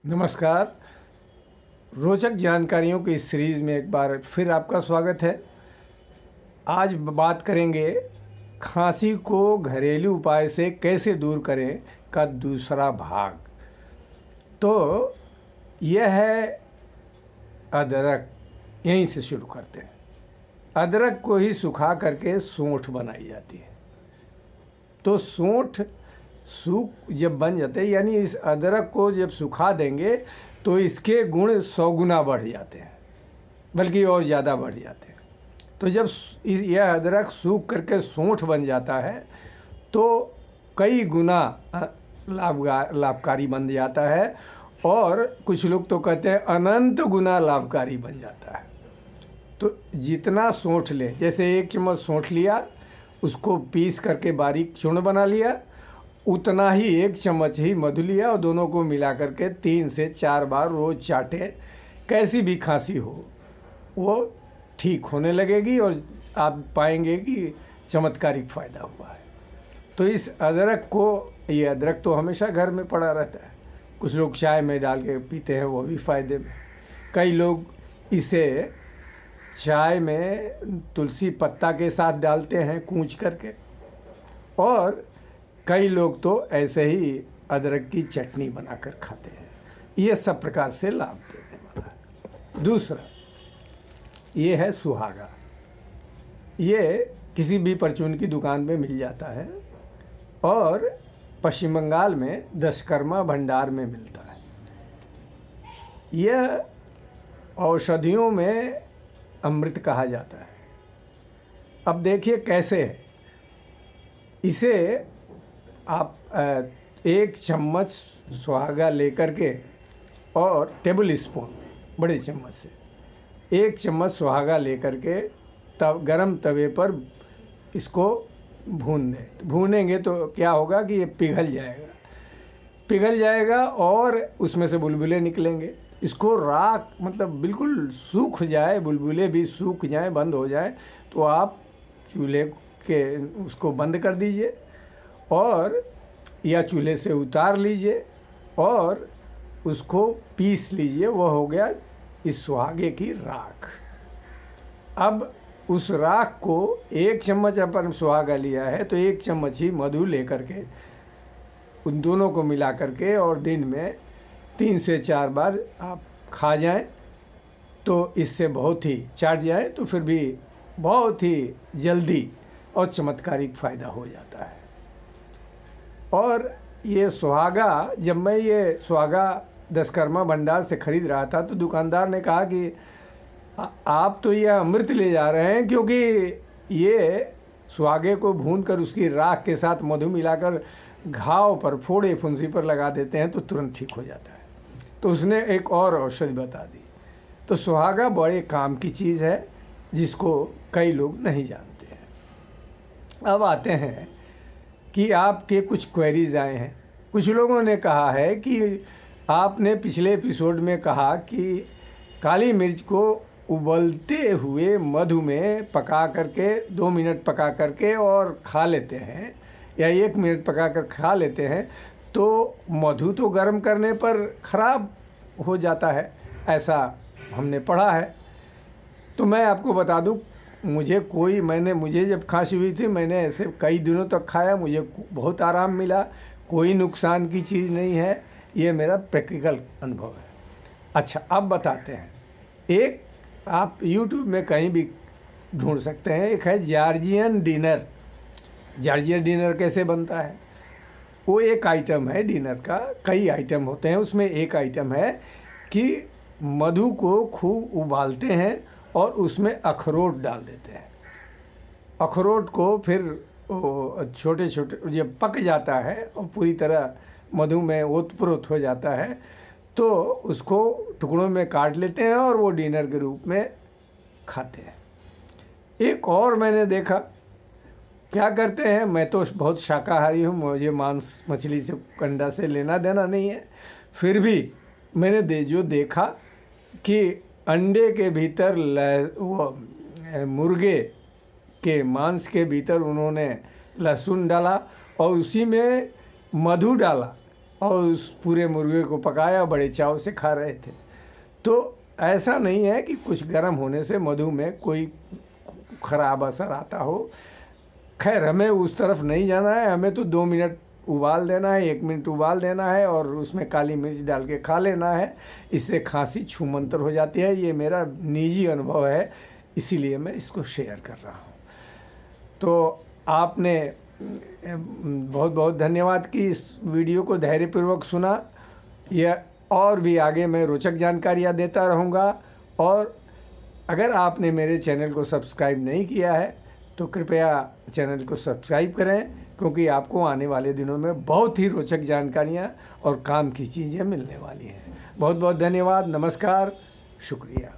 नमस्कार। रोचक जानकारियों की इस सीरीज़ में एक बार फिर आपका स्वागत है। आज बात करेंगे खांसी को घरेलू उपाय से कैसे दूर करें का दूसरा भाग। तो यह है अदरक। यहीं से शुरू करते हैं। अदरक को ही सुखा करके सौंठ बनाई जाती है। तो सौंठ सूख जब बन जाते हैं, यानी इस अदरक को जब सुखा देंगे तो इसके गुण 100 गुना बढ़ जाते हैं, बल्कि और ज़्यादा बढ़ जाते हैं। तो जब यह अदरक सूख करके सौंठ बन जाता है तो कई गुना लाभकारी बन जाता है, और कुछ लोग तो कहते हैं अनंत गुना लाभकारी बन जाता है। तो जितना सौंठ लें, जैसे 1 चम्मच सौंठ लिया, उसको पीस करके बारीक चूर्ण बना लिया, उतना ही 1 चम्मच ही मधु लिया और दोनों को मिला करके 3 से 4 बार रोज़ चाटें। कैसी भी खांसी हो वो ठीक होने लगेगी और आप पाएंगे कि चमत्कारिक फ़ायदा हुआ है। तो इस अदरक को, ये अदरक तो हमेशा घर में पड़ा रहता है, कुछ लोग चाय में डाल के पीते हैं, वो भी फ़ायदे में। कई लोग इसे चाय में तुलसी पत्ता के साथ डालते हैं कूच करके, और कई लोग तो ऐसे ही अदरक की चटनी बनाकर खाते हैं। ये सब प्रकार से लाभ देने वाला है। दूसरा ये है सुहागा। ये किसी भी परचून की दुकान में मिल जाता है और पश्चिम बंगाल में दशकर्मा भंडार में मिलता है। यह औषधियों में अमृत कहा जाता है। अब देखिए कैसे है। इसे आप 1 चम्मच सुहागा लेकर के, और टेबल स्पून बड़े चम्मच से 1 चम्मच सुहागा लेकर के तब गरम तवे पर इसको भून दें। भूनेंगे तो क्या होगा कि ये पिघल जाएगा और उसमें से बुलबुले निकलेंगे। इसको राख, मतलब बिल्कुल सूख जाए, बुलबुले भी सूख जाएं, बंद हो जाए, तो आप चूल्हे के उसको बंद कर दीजिए और या चूल्हे से उतार लीजिए और उसको पीस लीजिए। वह हो गया इस सुहागे की राख। अब उस राख को 1 चम्मच अपन सुहागा लिया है तो 1 चम्मच ही मधु लेकर के उन दोनों को मिला करके और दिन में 3 से 4 बार आप खा जाएं तो इससे बहुत ही चाट जाएं तो फिर भी बहुत ही जल्दी और चमत्कारिक फ़ायदा हो जाता है। और ये सुहागा, जब मैं ये सुहागा दशकर्मा भंडार से ख़रीद रहा था तो दुकानदार ने कहा कि आप तो ये अमृत ले जा रहे हैं, क्योंकि ये सुहागे को भूनकर उसकी राख के साथ मधु मिलाकर घाव पर, फोड़े फुंसी पर लगा देते हैं तो तुरंत ठीक हो जाता है। तो उसने एक और औषधि बता दी। तो सुहागा बड़े काम की चीज़ है जिसको कई लोग नहीं जानते हैं। अब आते हैं कि आपके कुछ क्वेरीज आए हैं। कुछ लोगों ने कहा है कि आपने पिछले एपिसोड में कहा कि काली मिर्च को उबलते हुए मधु में पका करके 2 मिनट पका करके और खा लेते हैं, या 1 मिनट पका कर खा लेते हैं तो मधु तो गर्म करने पर ख़राब हो जाता है, ऐसा हमने पढ़ा है। तो मैं आपको बता दूं, मुझे जब खांसी हुई थी मैंने ऐसे कई दिनों तक खाया, मुझे बहुत आराम मिला, कोई नुकसान की चीज़ नहीं है। ये मेरा प्रैक्टिकल अनुभव है। अच्छा, अब बताते हैं। एक आप YouTube में कहीं भी ढूंढ सकते हैं, एक है जॉर्जियन डिनर। जॉर्जियन डिनर कैसे बनता है? वो एक आइटम है डिनर का, कई आइटम होते हैं, उसमें एक आइटम है कि मधु को खूब उबालते हैं और उसमें अखरोट डाल देते हैं। अखरोट को फिर छोटे छोटे, जब पक जाता है और पूरी तरह मधु में ओतप्रोत हो जाता है तो उसको टुकड़ों में काट लेते हैं और वो डिनर के रूप में खाते हैं। एक और मैंने देखा, क्या करते हैं, मैं तो बहुत शाकाहारी हूँ, मुझे मांस मछली से, अंडा से लेना देना नहीं है, फिर भी मैंने जो देखा कि अंडे के भीतर वो मुर्गे के मांस के भीतर उन्होंने लहसुन डाला और उसी में मधु डाला, और उस पूरे मुर्गे को पकाया, बड़े चाव से खा रहे थे। तो ऐसा नहीं है कि कुछ गर्म होने से मधु में कोई ख़राब असर आता हो। खैर, हमें उस तरफ नहीं जाना है, हमें तो 2 मिनट उबाल देना है, 1 मिनट उबाल देना है और उसमें काली मिर्च डाल के खा लेना है। इससे खांसी छूमंतर हो जाती है। ये मेरा निजी अनुभव है, इसीलिए मैं इसको शेयर कर रहा हूँ। तो आपने बहुत बहुत धन्यवाद कि इस वीडियो को धैर्यपूर्वक सुना। यह और भी आगे मैं रोचक जानकारियाँ देता रहूँगा। और अगर आपने मेरे चैनल को सब्सक्राइब नहीं किया है तो कृपया चैनल को सब्सक्राइब करें, क्योंकि आपको आने वाले दिनों में बहुत ही रोचक जानकारियाँ और काम की चीज़ें मिलने वाली हैं। बहुत बहुत धन्यवाद, नमस्कार, शुक्रिया।